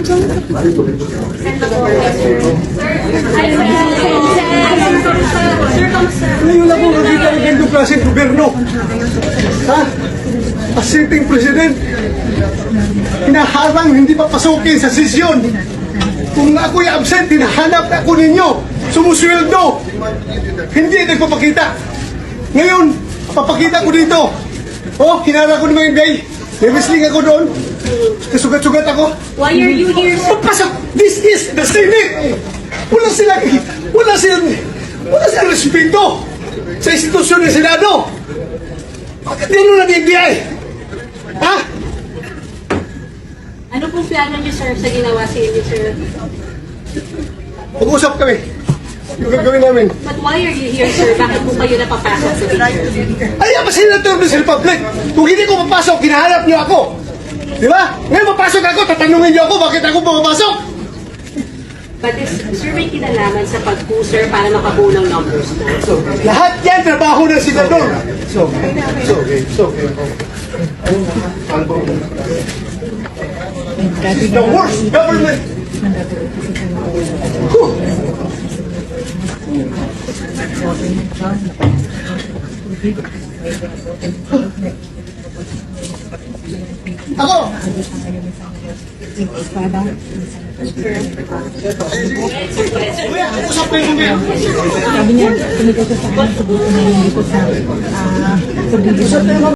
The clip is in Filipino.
Ngayon lang po nakita ng ganitong klaseng gobyerno. Ha? A sitting president. Hinaharang hindi papasukin sa sesyon. Kung ako'y absent, hinahanap ako ninyo. Sumusweldo. Hindi nagpapakita. Ngayon, papakita ko dito. Oh, hinara ko ni Mang Day. May wrestling ako doon. Kasugat-sugat ako. Why are you here, sir? Papasok! This is the Senate! Wala silang respeto sa institusyon ng Senado. Bakit yan nung nag-NBI? Ha? Ano pong plano niyo, sir, sa ginawa sa inyo, sir? Mag-usap kami. Yung gagawin namin. But why are you here, sir? Bakit po kayo napapasok sa dito? Ay, ako senator ng Republic. Kung hindi ko papasok, kinahanap niyo ako. Di ba? Ngayon papasok ako, tatanungin niyo ako bakit ako pumapasok. But sir, may kinalaman sa pag-user para makabuo ng numbers na. Lahat yan, trabaho ng senador. The worst government. Ako! Kuya, usap kayo kuya. Sabi niya, tumigil siya sa akin, subukan niya yung likod sa